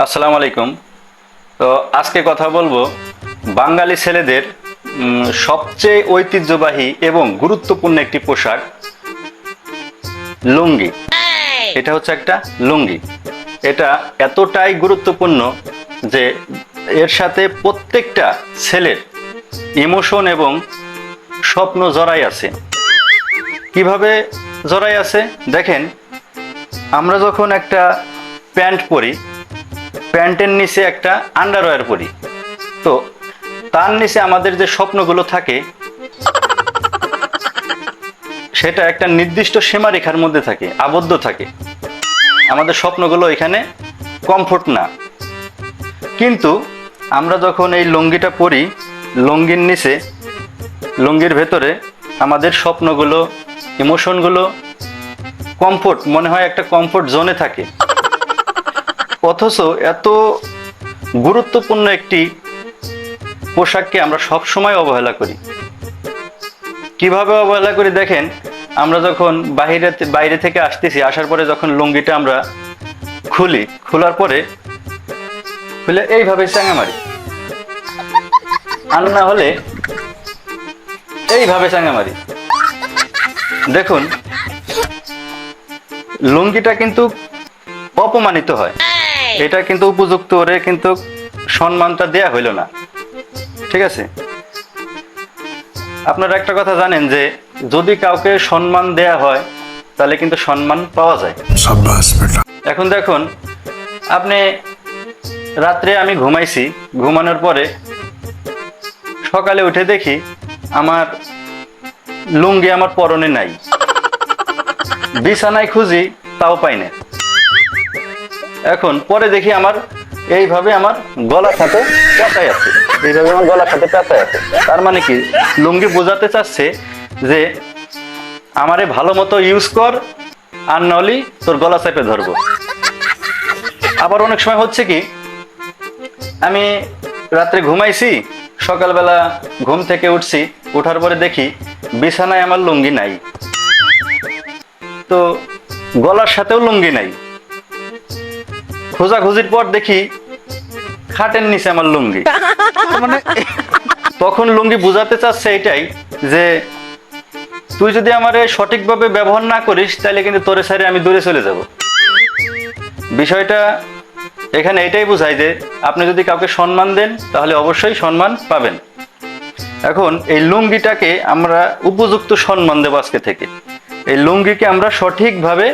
আসসালামু আলাইকুম। তো আজকে কথা বলবো বাঙালি ছেলেদের সবচেয়ে ঐতিহ্যবাহী এবং গুরুত্বপূর্ণ একটি পোশাক লুঙ্গি। এটা হচ্ছে একটা লুঙ্গি। এটা এতটাই গুরুত্বপূর্ণ যে এর সাথে প্রত্যেকটা ছেলের ইমোশন এবং স্বপ্ন জড়াই আছে। কিভাবে জড়াই আছে দেখেন, আমরা যখন একটা প্যান্ট পরি, প্যান্টের নিচে একটা আন্ডারওয়্যার পরি, তো তার নিচে আমাদের যে স্বপ্নগুলো থাকে সেটা একটা নির্দিষ্ট সীমারেখার মধ্যে থাকে, আবদ্ধ থাকে। আমাদের স্বপ্নগুলো এখানে কমফোর্ট না। কিন্তু আমরা যখন এই লুঙ্গিটা পরি, লুঙ্গির নিচে, লুঙ্গির ভেতরে আমাদের স্বপ্নগুলো, ইমোশনগুলো কমফোর্ট মনে হয়, একটা কমফোর্ট জোনে থাকে। অথচ এত গুরুত্বপূর্ণ একটি পোশাককে আমরা সব সময় অবহেলা করি। কিভাবে অবহেলা করি দেখেন, আমরা যখন বাইরে থেকে আসতেছি, আসার পরে যখন লুঙ্গিটা আমরা খুলি, খোলার পরে খুলে এইভাবে চাঙা মারি, আর না হলে এইভাবে চাঙা মারি। দেখুন, লুঙ্গিটা কিন্তু অপমানিত হয়। এটা কিন্তু উপযুক্ত ওরে কিন্তু সম্মানটা দেয়া হইল না। ঠিক আছে? আপনারা একটা কথা জানেন যে যদি কাউকে সম্মান দেয়া হয় তাহলে কিন্তু সম্মান পাওয়া যায়। এখন দেখুন, আপনি রাত্রে আমি ঘুমাইছি, ঘুমানোর পরে সকালে উঠে দেখি আমার লুঙ্গি আমার পরনে নাই, বিছানায় খুঁজি তাও পাই না। এখন পরে দেখি আমার এইভাবে আমার গলার সাথে পেঁচাই আছে, এইভাবে আমার গলার সাথে পেঁচাই আছে। তার মানে কি, লুঙ্গি বোঝাতে চাচ্ছে যে আমারে ভালো মতো ইউজ কর, আর নলি তোর গলা চেপে ধরবো। আবার অনেক সময় হচ্ছে কি, আমি রাত্রে ঘুমাইছি, সকালবেলা ঘুম থেকে উঠছি, ওঠার পরে দেখি বিছানায় আমার লুঙ্গি নাই, তো গলার সাথেও লুঙ্গি নাই। খোঁজাখুঁজির পর দেখি খাটের নিচে আমার লুঙ্গি। মানে তখন লুঙ্গি বোঝাতে চাচ্ছে এটাই যে তুই যদি আমারে সঠিকভাবে ব্যবহার না করিস তাহলে কিন্তু তোরে ছেড়ে আমি দূরে চলে যাব। বিষয়টা এখানে এটাই বোঝায় যে আপনি যদি কাউকে সম্মান দেন তাহলে অবশ্যই সম্মান পাবেন। এখন এই লুঙ্গিটাকে আমরা উপযুক্ত সম্মান দেব আজকে থেকে। এই লুঙ্গিকে আমরা সঠিকভাবে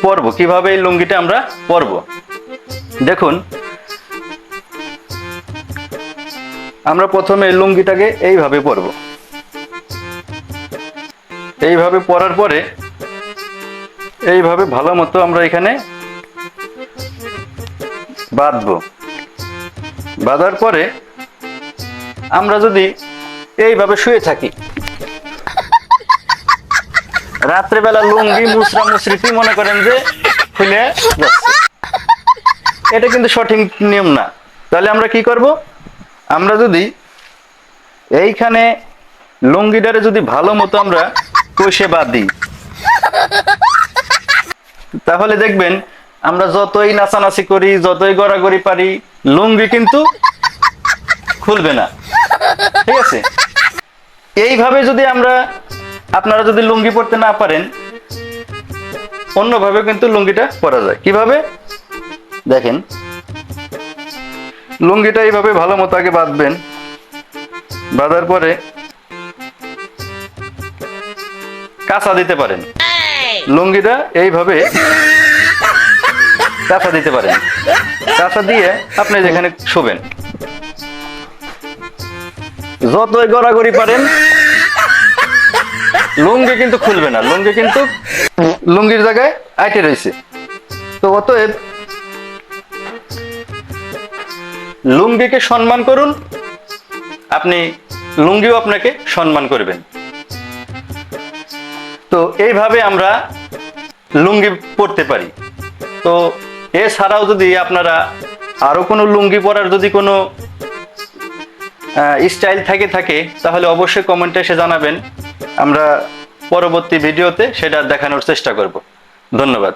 পরবো। কিভাবে এই লুঙ্গিটা আমরা পরবো দেখুন, আমরা প্রথমে এই লুঙ্গিটাকে এইভাবে পরবো। এইভাবে পরার পরে এইভাবে ভালো মতো আমরা এখানে বাঁধবো। বাঁধার পরে আমরা যদি এইভাবে শুয়ে থাকি, রাত্রেবেলা লুঙ্গি মুসরা মুসরিতি মনে করেন যে খুলে যাচ্ছে, এটা কিন্তু সঠিক নিয়ম না। তাহলে আমরা কি করব, আমরা যদি এইখানে লুঙ্গিটারে যদি ভালো মতো আমরা কষে বাঁধি, তাহলে দেখবেন আমরা যতই নাচানাচি করি, যতই গড়াগড়ি পারি, লুঙ্গি কিন্তু খুলবে না। ঠিক আছে? এইভাবে যদি আপনারা যদি লুঙ্গি পরতে না পারেন, অন্যভাবে কিন্তু লুঙ্গিটা পরা যায়। কিভাবে দেখেন, লুঙ্গিটা এইভাবে ভালো মতো আগে বাঁধবেন। বাঁধার পরে কাঁচা দিতে পারেন, লুঙ্গিটা এইভাবে কাঁচা দিতে পারেন। কাঁচা দিয়ে আপনি যেখানে শোবেন, যতই গড়াগড়ি পারেন, লুঙ্গি কিন্তু খুলবে না। লুঙ্গি কিন্তু লুঙ্গির জায়গায় আইটে রয়েছে। তো অতএব লুঙ্গিকে সম্মান করুন, আপনি লুঙ্গিও আপনাকে সম্মান করবেন। তো এইভাবে আমরা লুঙ্গি পরতে পারি। তো এছাড়াও যদি আপনারা আরো কোনো লুঙ্গি পরার যদি কোনো স্টাইল থাকে তাহলে অবশ্যই কমেন্টে এসে জানাবেন। আমরা পরবর্তী ভিডিওতে সেটা দেখানোর চেষ্টা করব। ধন্যবাদ।